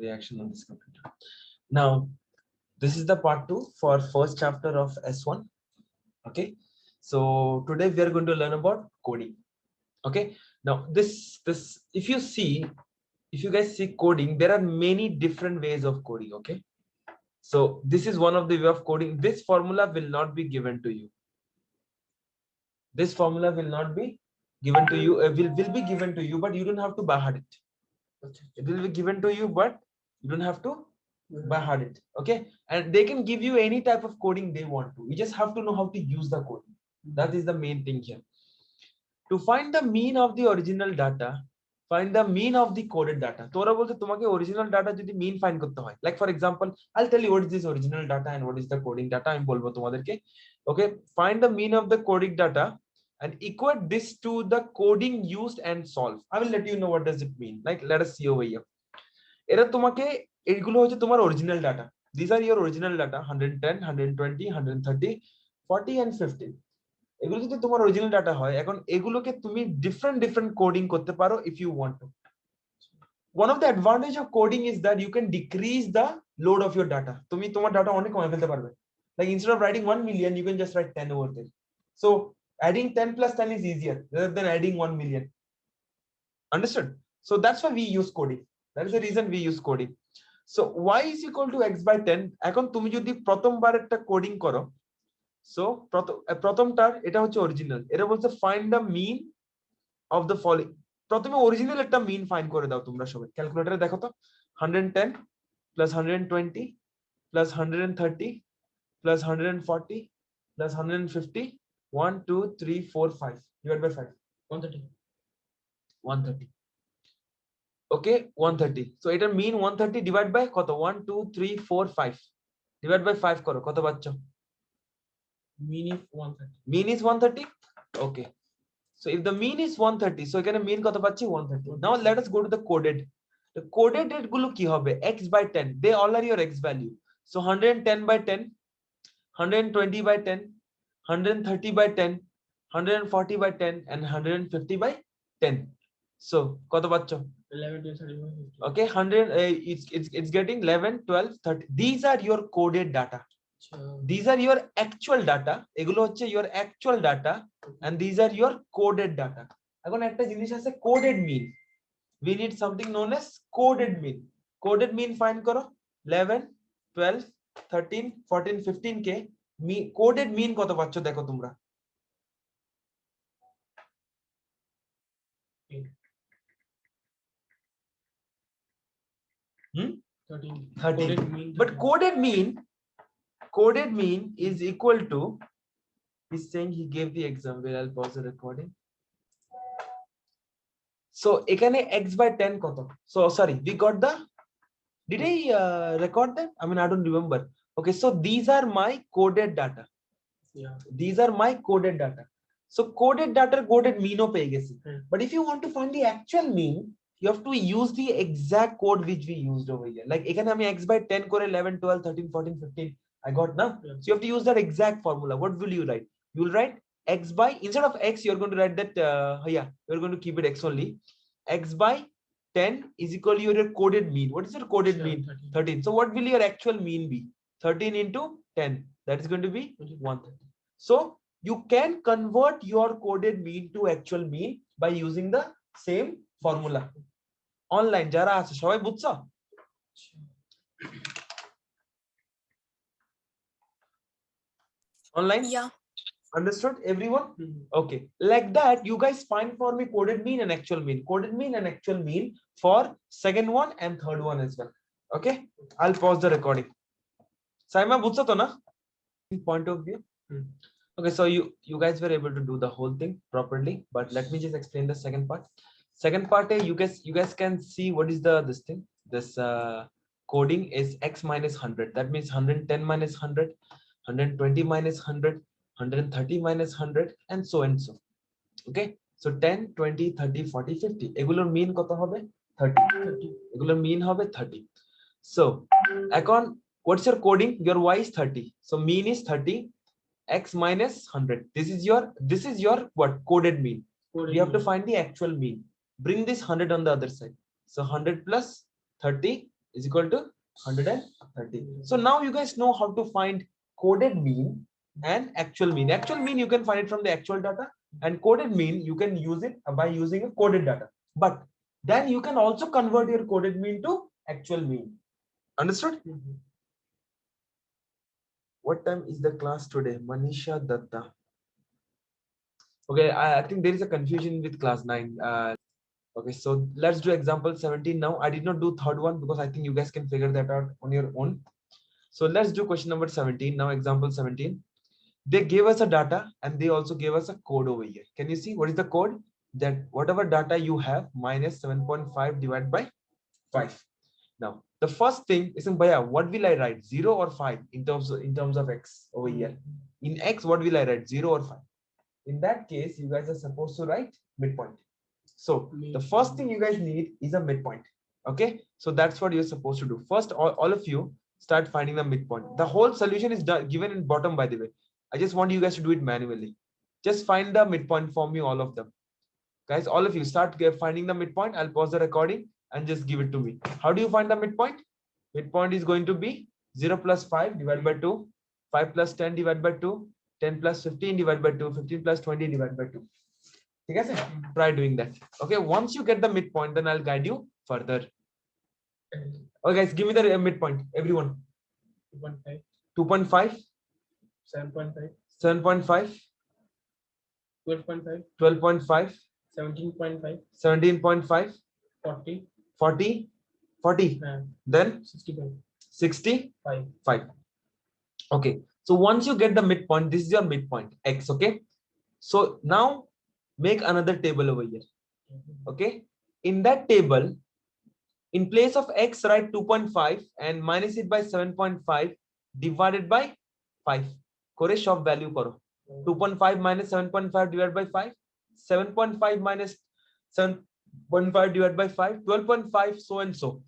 reaction on this computer. Now, this is the part 2 for first chapter of S1. Okay, so today we are going to learn about coding. Okay, now this if you guys see coding, there are many different ways of coding. Okay, so this is one of the way of coding. This formula will not be given to you. This formula will not be given to you. Will be given to you, but you don't have to by heart it. It will be given to you, but you don't have to by heart it. Okay, and they can give you any type of coding they want to. You just have to know how to use the coding. That is the main thing here. To find the mean of the original data, find the mean of the coded data. তোরা বলতে তোমাকে original data যদি mean find করতে হয়, like for example, I'll tell you what is this original data and what is the coding data. আমি বলবো তোমাদেরকে. Okay, find the mean of the coding data and equate this to the coding used and solve. I will let you know what does it mean. Like let us see over here. এরা তোমাকে এইগুলো হচ্ছে তোমার original data. These are your original data: 110, 120, 130, 40 and 50. এগুলো যদি তোমার original data হয়, এখন এগুলোকে তুমি ডিফারেন্ট কোডিং করতে পারো if you want to. One of the advantage of coding is that you can decrease the load of your data. তুমি তোমার ডাটা অনেক কমে ফেলতে পারবে. Like instead of writing 1 million, you can just write 10 over there. So adding 10 plus 10 is easier rather than adding 1 million. Understood? So that's why we use coding. That is the reason we use coding. So y is equal to x by 10. এখন তুমি যদি প্রথমবার একটা coding করো, so প্রথমটার এটা হচ্ছে original, এটা বলছে find the mean of the following. প্রথমে অরিজিনাল একটা মিন ফাইন্ড করে দাও তোমরা সবাই, ক্যালকুলেটরে দেখো তো। 110 plus 120 plus 130 plus 140 plus 150, 1 2 3 4 5 divided by 5, 130 okay 130। So এটার মিন 130 ডিভাইড বাই কত, 1 2 3 4 5 ডিভাইড বাই 5 করো, কত পাচ্ছ? Mean is 130. Mean is 130. Okay. So if the mean is 130, so এখানে mean কত পাচ্ছি? 130. Now let us go to the coded. The coded rate গুলো কি হবে? X by 10. They all are your X value. So 110 by 10, 120 by 10, 130 by 10, 140 by 10, and 150 by 10. So কত পাচ্ছ? 11, 12, 13, 15. Okay, 100. It's getting 11, 12, 30. These are your coded data. These are your actual data. এগুলো হচ্ছে your actual data and these are your coded data. এখন একটা জিনিস আছে coded mean. We need something known as coded mean. Coded mean find করো 11, 12, 13, 14, 15 কে coded mean কত পাচ্ছ দেখো তোমরা। 13. But coded mean is equal to, he's saying he gave the example. I'll pause the recording. So এখানে x by 10 কত? So sorry, we got the, did I record that? I mean, I don't remember. Okay, so these are my coded data. Yeah, these are my coded data. So coded data coded mean ও পেয়ে গেছি। But if you want to find the actual mean, you have to use the exact code which we used over here. Like এখানে আমি x by 10 করে 11, 12, 13, 14, 15 I got now. Yeah. So you have to use that exact formula. What will you write? You will write x by, instead of x, you're going to write that, you're going to keep it x only. X by 10 is equal to your coded mean. What is your coded mean? 13. So what will your actual mean be? 13 into 10. That is going to be 130. So you can convert your coded mean to actual mean by using the same formula. Online, jara আছে সবাই বুঝছো? Online? Yeah. Understood, everyone? Okay. Like that, you guys find for me coded mean and actual mean. Coded mean and actual mean for second one and third one as well. Okay? I'll pause the recording. Saima, বুঝছো তো না? Point of view. Okay, so you guys were able to do the whole thing properly, but let me just explain the second part. Second part, you guys can see what is this thing. This coding is x minus 100. That means 110 minus 100, 120 minus 100, 130 minus 100, and so and so. Okay, so 10, 20, 30, 40, 50. এগুলোর mean কত হবে? 30. এগুলোর mean হবে 30. So এখন what's your coding? Your y is 30. So mean is 30. X minus 100. This is your what? Coded mean. You have to find the actual mean. Bring this 100 on the other side. So 100 plus 30 is equal to 130. So now you guys know how to find coded mean and actual mean. Actual mean you can find it from the actual data, and coded mean you can use it by using a coded data. But then you can also convert your coded mean to actual mean. Understood? What time is the class today? Manisha Datta. Okay, I think there is a confusion with class 9. Okay, so let's do example 17 now. I did not do third one because I think you guys can figure that out on your own. So let's do question number 17 now. Example 17. They gave us a data and they also gave us a code over here. Can you see what is the code? That whatever data you have minus 7.5 divided by 5. Now the first thing is, Bhaiya, what will I write? 0 or 5 in terms of x over here? In x, what will I write? 0 or 5? In that case, you guys are supposed to write midpoint. So the first thing you guys need is a midpoint. Okay, so that's what you're supposed to do. First, all of you start finding the midpoint. The whole solution is given in bottom, by the way. I just want you guys to do it manually. Just find the midpoint for me, all of them. Guys, all of you start finding the midpoint. I'll pause the recording and just give it to me. How do you find the midpoint? Midpoint is going to be 0 plus 5 divided by 2, 5 plus 10 divided by 2, 10 plus 15 divided by 2, 15 plus 20 divided by 2. Okay, try doing that. Okay, once you get the midpoint, then I'll guide you further. Okay, guys, give me the midpoint, everyone. 2.5. 2.5. 7.5. 7.5. 12.5. 12.5. 17.5. 17.5. 40. 40. 40. Then 65. 65. Okay, so once you get the midpoint, this is your midpoint, x. Okay, so now make another table over here. Okay, in that table, in place of x, write 2.5 and minus it by 7.5 divided by 5. Kore shop value karo. 2.5 minus 7.5 divided by 5. 7.5 minus 7.5 divided by 5. 12.5, so and so.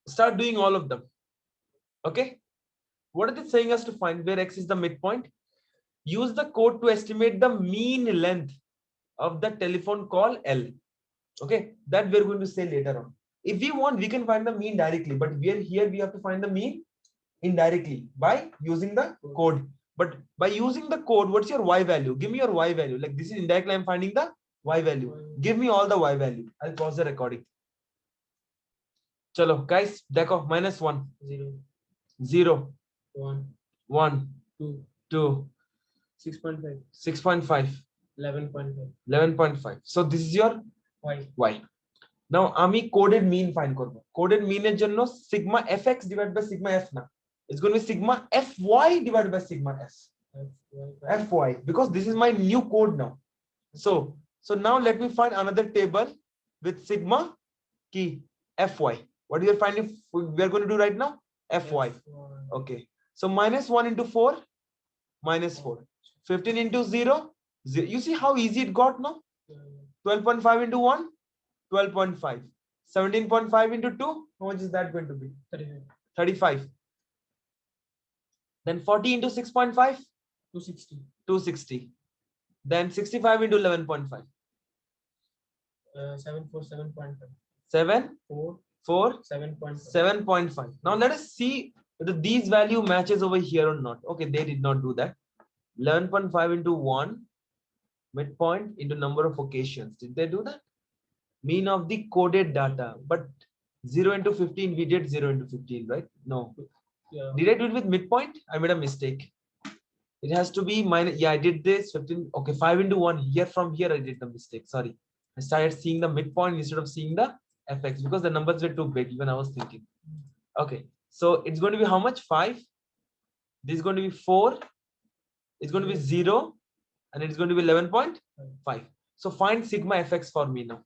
Start doing all of them. Okay, what is it saying us to find where x is the midpoint? Use the code to estimate the mean length of the telephone call L. Okay, that we're going to say later on. If we want, we can find the mean directly, but we are here, we have to find the mean indirectly by using the code. But by using the code, what's your y value? Give me your y value. Like this is indirectly, I'm finding the y value. Give me all the y value. I'll pause the recording. Chalo, guys, dekho, minus 1. 0. 0. 1. 1. 2. 2. 6.5. 6.5. 11.5. 11.5. So this is your y. Now ami coded mean find korbo. Coded mean er jonno sigma fx divided by sigma f na. It's going to be sigma fy divided by sigma s. Fy, because this is my new code now. So now let me find another table with sigma key fy. What we are finding, we are going to do right now? Fy. Okay. So minus 1 into 4, minus 4. 15 into 0, 0. You see how easy it got now? 12.5 into 1, 12.5. 17.5 into 2, how much is that going to be? 35. Then 40 into 6.5, 260. 260. Then 65 into 11.5. 747.5. 7 4 7.5. Now let us see whether these value matches over here or not. Okay, they did not do that. 11.5 into 1 midpoint into number of occasions. Did they do that? Mean of the coded data, but 0 into 15, we did 0 into 15, right? No. Yeah. Did I do it with midpoint? I made a mistake. It has to be minus. Yeah, I did this 15. Okay, 5 into 1 here. From here, I did the mistake. Sorry. I started seeing the midpoint instead of seeing the fx because the numbers were too big. Even I was thinking. Okay, so it's going to be how much? 5. This is going to be 4. It's going to be 0. And it's going to be 11.5. So find sigma fx for me now.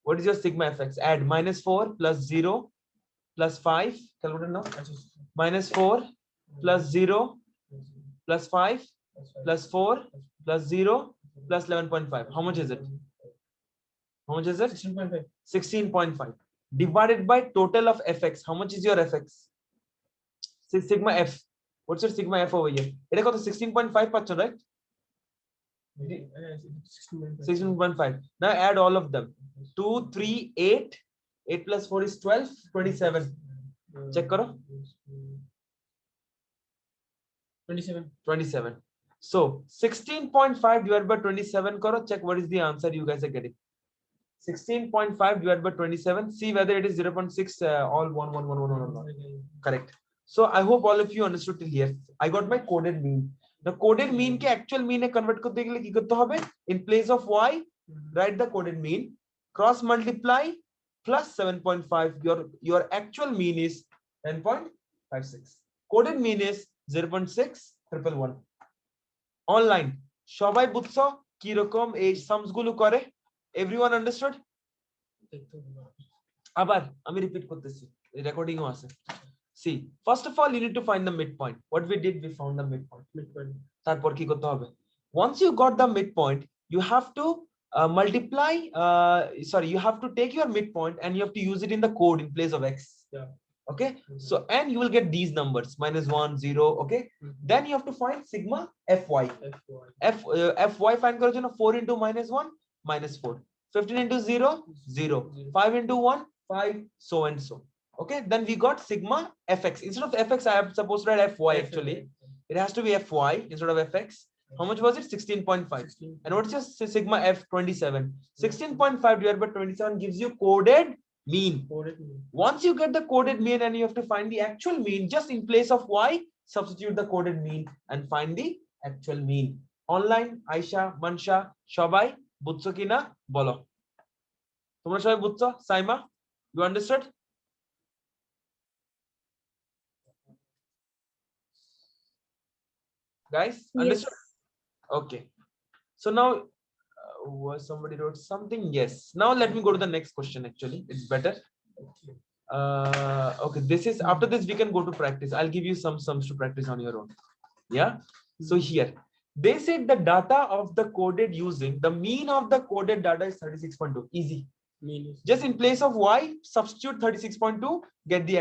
What is your sigma fx? Add minus 4 plus 0 plus 5. Calculator now. Minus 4 plus 0 plus 5 plus 4 plus 0 plus 11.5. How much is it? How much is it? 16.5. 16.5. Divided by total of fx. How much is your fx? Sigma f. What's your sigma f over here? It got 16.5%, right? 16.5. Now add all of them. 2, 3, 8, 8 plus 4 is 12, 27. Check karo. 27. So 16.5 divided by 27 karo. Check what is the answer you guys are getting. 16.5 divided by 27. See whether it is 0.6 all 1. Correct. So I hope all of you understood till here. I got my coded mean. The coded mean ke actual mean convert करते के लिए की करते होगे? In place of y, write the coded mean. Cross multiply plus 7.5. Your actual mean is 10.56. Coded mean is 0.6111. Online. সবাই বুঝছো কি রকম এই সামস গুলো করে? Everyone understood? আবার আমি রিপিট করতেছি, রেকর্ডিংও আছে। See, first of all you need to find the midpoint. What we did, we found the midpoint. তারপর কি করতে হবে? Once you got the midpoint, you have to multiply you have to take your midpoint and you have to use it in the code in place of x. Yeah. Okay. So and you will get these numbers -1 0. Okay. Then you have to find sigma fy. Fy find করার জন্য 4 into -1 -4, 15 into 0 0, 5 into 1 5, so and so. Okay, then we got sigma fx. Instead of fx I am supposed to write fy. Actually it has to be fy instead of fx. How much was it? 16.5. And what's your sigma f? 27. 16.5 divided by 27 gives you coded mean. Once you get the coded mean and you have to find the actual mean, just in place of y substitute the coded mean and find the actual mean. Online Aisha, Mansha, সবাই বুঝছো কিনা বলো? তোমরা সবাই বুঝছো? Saima, you understood? Guys, understood? Yes. Okay. So now somebody wrote something. Yes. Now let me go to the next question. Actually, it's better. Okay. This is after this we can go to practice. I'll give you some sums to practice on your own. Yeah. So here they said the data of the coded using the mean of the coded data is 36.2. Easy. Just in place of y substitute 36.2, get the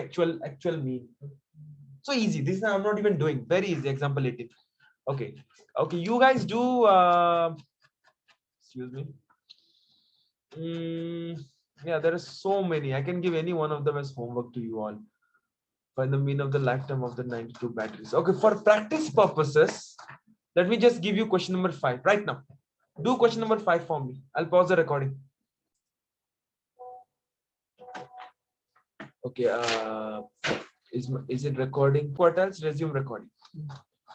actual mean. So easy. This I'm not even doing. Very easy. Example 18. Okay. Okay. You guys do. Excuse me. Yeah, there are so many. I can give any one of them as homework to you all. Find the mean of the lifetime of the 92 batteries. Okay. For practice purposes, let me just give you question number 5 right now. Do question number 5 for me. I'll pause the recording. Okay. Is it recording? Quartiles, resume recording.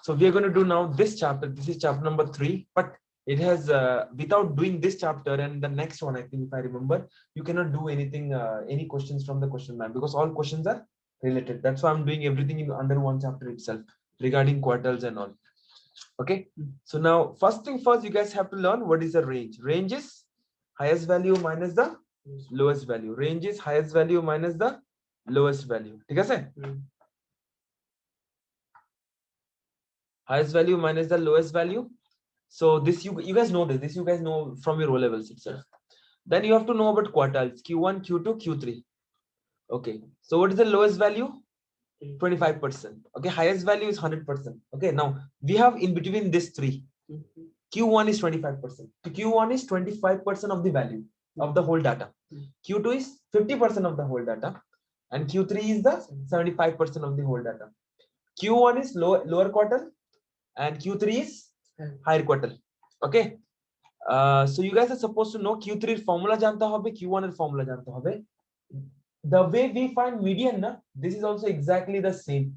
So we are going to do now this chapter. This is chapter number 3, but it has without doing this chapter and the next one, I think if I remember, you cannot do anything, any questions from the question bank because all questions are related. That's why I'm doing everything in under one chapter itself regarding quartiles and all. Okay. So now first thing first, you guys have to learn what is a range. Range is highest value minus the lowest value. Range is highest value minus the lowest value. ठीक है? Highest value minus the lowest value. So this you guys know this. This you guys know from your O levels itself. Then you have to know about quartiles Q1, Q2, Q3. Okay. So what is the lowest value? 25%. Okay. Highest value is 100%. Okay. Now we have in between these three. Q1 is 25%. Q1 is 25% of the value of the whole data. Q2 is 50% of the whole data. And Q3 is the 75% of the whole data. Q1 is lower quartile and Q3 is higher quartile. Okay. So you guys are supposed to know Q3 formula janta hobe, Q1 formula janta hobe. The way we find median, na, this is also exactly the same.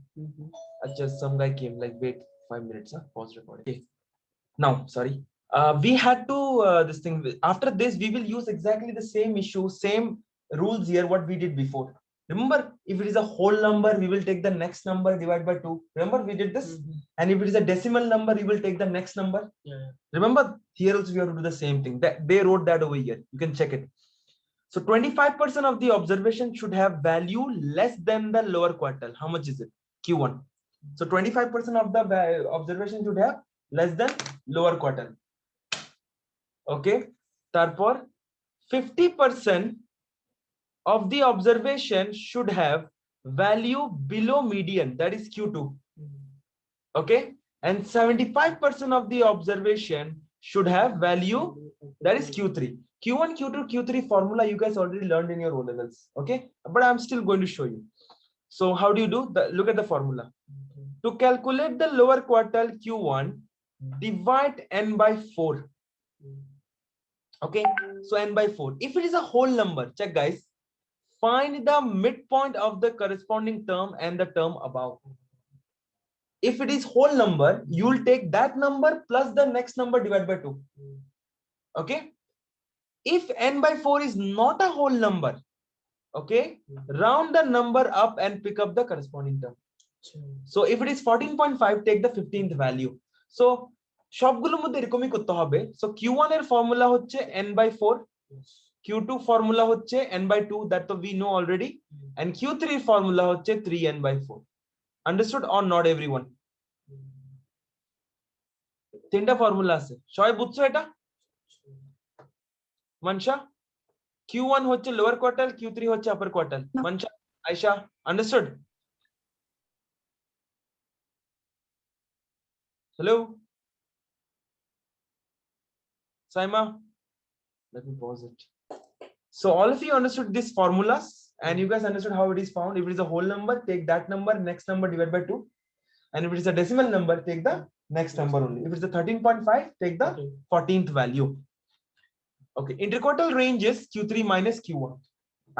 Just some guy came like, wait 5 minutes, pause recording. Okay. Now, sorry. We had to this thing. After this, we will use exactly the same issue, same rules here what we did before. Remember, if it is a whole number, we will take the next number divided by 2. Remember, we did this. And if it is a decimal number, we will take the next number. Yeah. Remember, here also we have to do the same thing. They wrote that over here. You can check it. So 25% of the observation should have value less than the lower quartile. How much is it? Q1. So 25% of the observation should have less than lower quartile. Okay. Tarpor 50% of the observation should have value below median, that is Q2. Okay. And 75% of the observation should have value, that is Q3. Q1, Q2, Q3 formula you guys already learned in your O levels. Okay, but I'm still going to show you. So how do you do? Look at the formula. To calculate the lower quartile Q1, divide n by 4. Okay, so n by 4. If it is a whole number, check guys. Find the midpoint of the corresponding term and the term above. If it is whole number, you'll take that number plus the next number divided by 2. Okay. If n by 4 is not a whole number, okay, round the number up and pick up the corresponding term. So if it is 14.5, take the 15th value. So সবগুলো মধ্যে এরকমই করতে হবে। So Q1 এর formula হচ্ছে n by 4, Q2 formula হচ্ছে n by 2, that তো we know already, and Q3 formula হচ্ছে 3n by 4. Understood or not everyone? তিনটা ফর্মুলা আছে, সবাই বুঝছো এটা? মানসা, Q1 হচ্ছে lower quartile, Q3 হচ্ছে upper quartile. Mansha, Aisha, understood? Hello? Saima? Let me pause it. So all of you understood these formulas and you guys understood how it is found. If it is a whole number, take that number, next number divided by 2. And if it is a decimal number, take the next number only. If it's a 13.5, take the 14th value. Okay, interquartile range is Q3 minus Q1.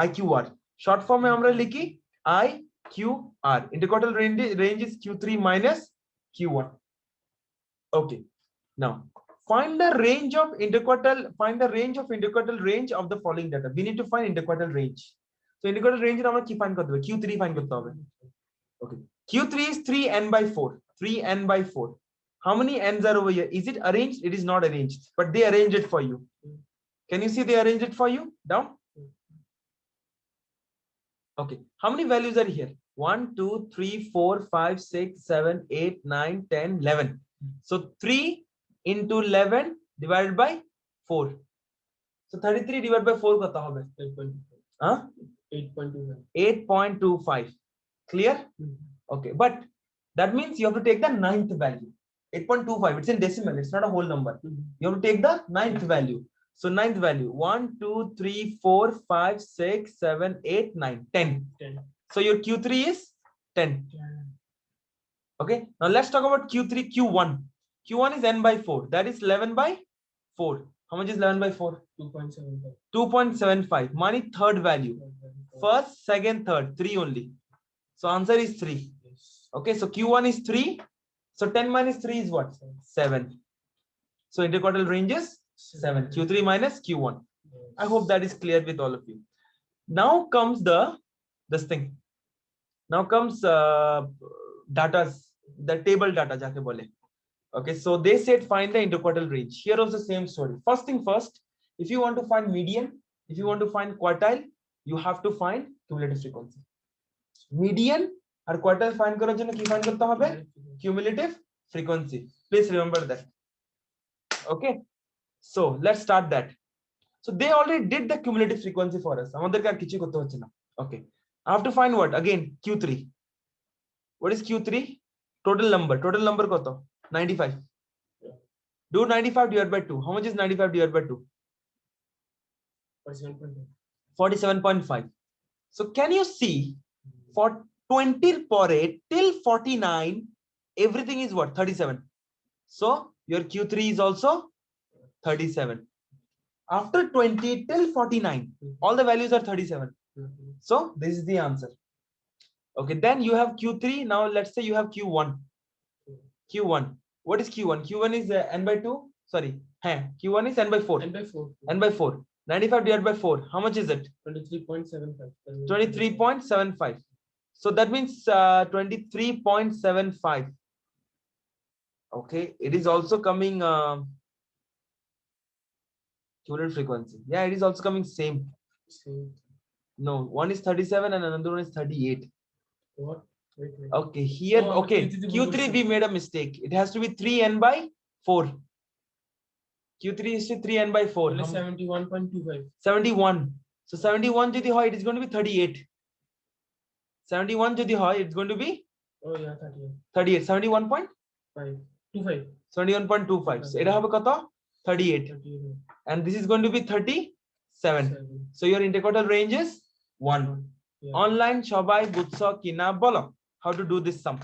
IQR. Short form में हमरा लिखी IQR. Interquartile range is Q3 minus Q1. Okay. Now find the range of interquartile. Find the range of interquartile range of the following data. We need to find interquartile range. So interquartile range আমরা কি find করতে হবে? Q3 find করতে হবে. Okay. Q3 is 3n by 4. 3n by 4. How many n's are over here? Is it arranged? It is not arranged, but they arrange it for you. Can you see they arrange it for you? Down. Okay. How many values are here? 1, 2, 3, 4, 5, 6, 7, 8, 9, 10, 11. So 3 into 11 divided by 4. So 33 divided by 4 kata hobe? 8.25. 8.25. Clear? Okay. But that means you have to take the ninth value. 8.25. It's in decimal. It's not a whole number. You have to take the ninth value. So ninth value 1, 2, 3, 4, 5, 6, 7, 8, 9, 10. 10. So your Q3 is 10. Okay. Now let's talk about Q3, Q1. Q1 is n by 4. That is 11 by 4. How much is 11 by 4? 2.75. 2.75. Money third value. First, second, third. 3 only. So answer is 3. Okay. So Q1 is 3. So 10 minus 3 is what? 7. So interquartile range is 7. Q3 minus Q1. I hope that is clear with all of you. Now comes this thing. Now comes data, the table data jake bole. Okay, so they said find the interquartile range. Here also same story. First thing first, if you want to find median, if you want to find quartile, you have to find cumulative frequency. Median or quartile find করার জন্য কি find করতে হবে? Cumulative frequency. Please remember that. Okay. So let's start that. So they already did the cumulative frequency for us. আমাদেরকে আর কিছু করতে হচ্ছে না. Okay. I have to find what? Again, Q3. What is Q3? Total number. Total number কত? 95. Do 95 divided by 2. How much is 95 divided by 2? 47.5. So can you see for 20 পরে till 49, everything is what? 37. So your Q3 is also 37. After 20 till 49, all the values are 37. So this is the answer. Okay, then you have Q3. Now let's say you have Q1. Q1. What is Q1? Q1 is n by 2. Sorry. Q1 is n by 4. N by 4. N by 4. 95 divided by 4. How much is it? 23.75. 23.75. So that means 23.75. Okay. It is also coming cumulative frequency. Yeah, it is also coming same. No, one is 37 and another one is 38. What? Wait. Okay, here, okay, Q3 we made a mistake. It has to be 3n by 4. Q3 is to 3n by 4. 71.25. 71. So 71 যদি হয়, it is going to be 38. 71 যদি হয়, it's going to be 38. 38. 71.5. 25. 71.25. So এটা হবে কত? 38. And this is going to be 37. So your interquartile range is 1. Online shobai butso kina bolo. How to do this sum?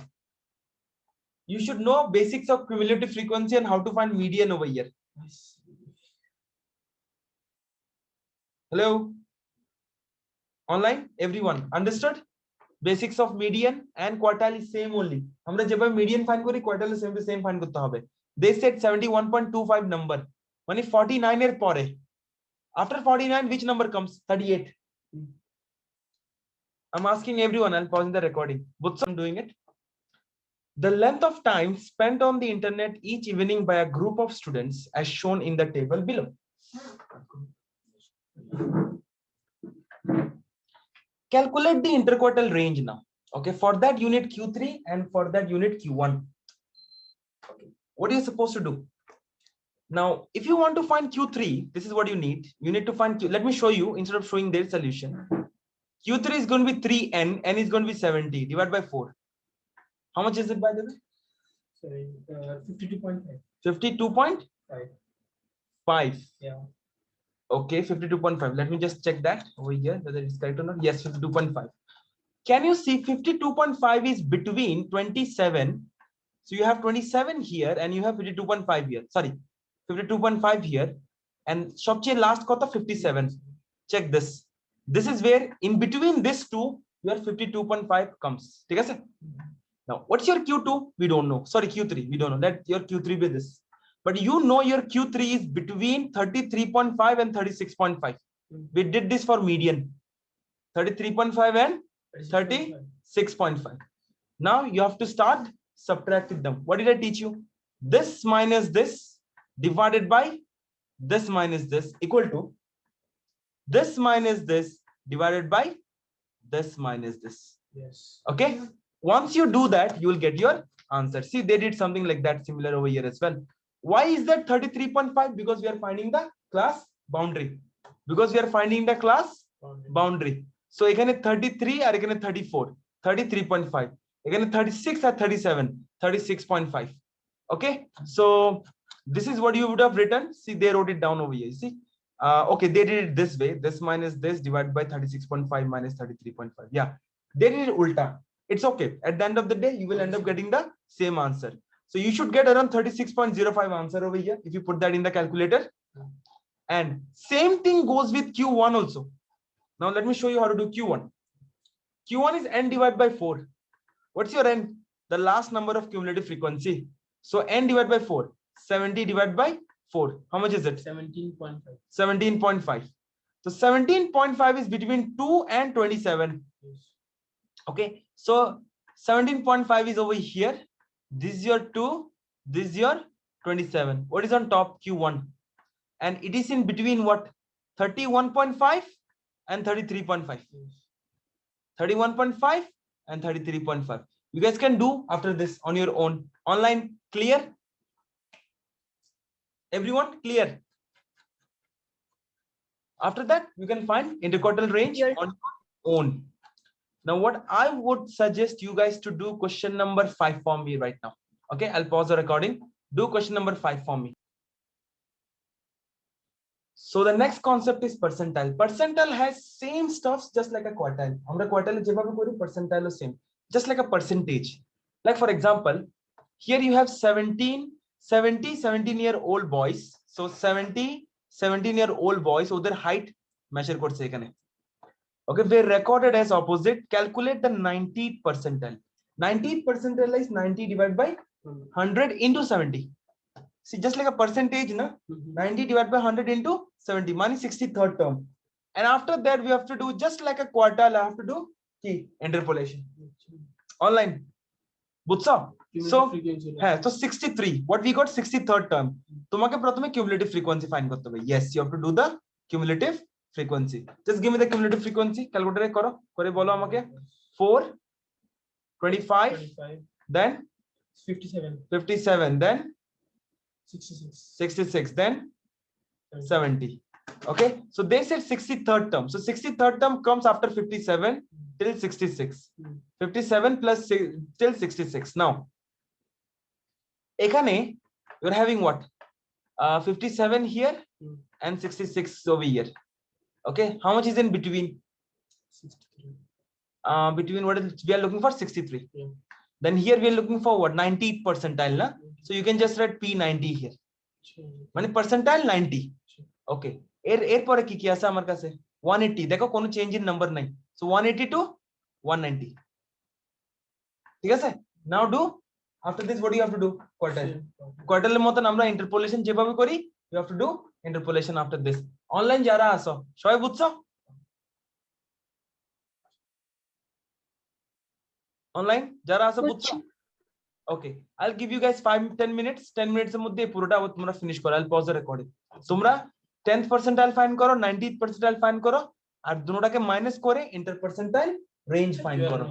You should know basics of cumulative frequency and how to find median over here. Hello? Online? Everyone understood? Basics of median and quartile is same only. Hamra jab median find kori, quartile is same find korte hobe. They said 71.25 number. Mane 49 er pore. After 49, which number comes? 38. I'm asking everyone. I'll pause in the recording. Both I'm doing it. The length of time spent on the internet each evening by a group of students as shown in the table below. Calculate the interquartile range now. Okay, for that unit Q3 and for that unit Q1. Okay, what are you supposed to do? Now, if you want to find Q3, this is what you need. You need to find Q. Let me show you instead of showing their solution. Q3 is going to be 3n, n is going to be 70, divided by 4. How much is it by the way? Sorry, 52.5. 52.5. Yeah. Okay, 52.5. Let me just check that over here, whether it's correct or not. Yes, 52.5. Can you see 52.5 is between 27? So you have 27 here and you have 52.5 here. Sorry, 52.5 here. And Shopche last kota 57. Check this. This is where in between this two, your 52.5 comes. Okay? Now, what's your Q2? We don't know. Sorry, Q3. We don't know. That your Q3 be this. But you know your Q3 is between 33.5 and 36.5. We did this for median. 33.5 and 36.5. Now you have to start subtracting them. What did I teach you? This minus this divided by this minus this equal to this minus this divided by this minus this. Yes. Okay. Once you do that, you will get your answer. See, they did something like that similar over here as well. Why is that 33.5? Because we are finding the class boundary. Because we are finding the class boundary. So again 33 or again 34, 33.5. Again 36 or 37, 36.5. Okay. So this is what you would have written. See, they wrote it down over here. You see? Okay, they did it this way. This minus this divided by 36.5 minus 33.5. Yeah, they did it ulta. It's okay. At the end of the day, you will end up getting the same answer. So you should get around 36.05 answer over here if you put that in the calculator. And same thing goes with Q1 also. Now let me show you how to do Q1. Q1 is n divided by 4. What's your n? The last number of cumulative frequency. So n divided by 4. 70 divided by 4. How much is it? 17.5. 17.5. So 17.5 is between 2 and 27. Yes. Okay. So 17.5 is over here. This is your 2. This is your 27. What is on top? Q1. And it is in between what? 31.5 and 33.5. 31.5 and 33.5. You guys can do after this on your own. Online, clear? Everyone clear? After that, you can find interquartile range on your own. Now, what I would suggest you guys to do question number 5 for me right now. Okay, I'll pause the recording. Do question number 5 for me. So the next concept is percentile. Percentile has same stuffs just like a quartile. Amra quartile percentile is same, just like a percentage. Like for example, here you have 17-year-old boys. So 17-year-old boys, so their height measure code second. Okay, they recorded as opposite. Calculate the 90th percentile. 90th percentile is 90 divided by 100 into 70. See, just like a percentage, na? 90 divided by 100 into 70, money 63rd term. And after that, we have to do just like a quartile. I have to do key interpolation. Online. Butsa. So 63. What we got 63rd term. Tumake pratome cumulative frequency find korte hobe. Yes, you have to do the cumulative frequency. Just give me the cumulative frequency. Calculator karo. Kore bolo amake. 4, 25, then 57, then 66, then 70. Okay, so they said 63rd term. So 63rd term comes after 57 till 66. 57 plus 6 till 66. Now, ekhane you're having what? 57 here and 66 over here. Okay, how much is in between? 63. Between what is, we are looking for 63. Yeah. Then here we are looking for what? 90th percentile, na? So you can just write P90 here. মানে percentile 90. Okay. এরপরে কি কি আছে আমার কাছে? 180. দেখো কোনো change in number নাই। So 180 to 190. ঠিক আছে? Now do after this what do you have to do? Quartile. Quartile এর মতন আমরা ইন্টারপোলেশন যেভাবে করি, you have to do interpolation after this. Online যারা আসো সবাই বুঝছো? অনলাইন যারা আসো বুঝছো? Okay, I'll give you guys 5-10 minutes. 10 minutes এর মধ্যে পুরোটা তোমরা ফিনিশ করো। I'll pause the recording. তোমরা 10th percentile ফাইন্ড করো, 90th percentile ফাইন্ড করো, আর দুটোটাকে মাইনাস করে ইন্টার পার্সেন্টাইল রেঞ্জ ফাইন্ড করো।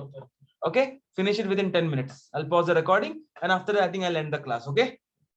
Okay, finish it within 10 minutes. I'll pause the recording and after that I think I'll end the class. Okay.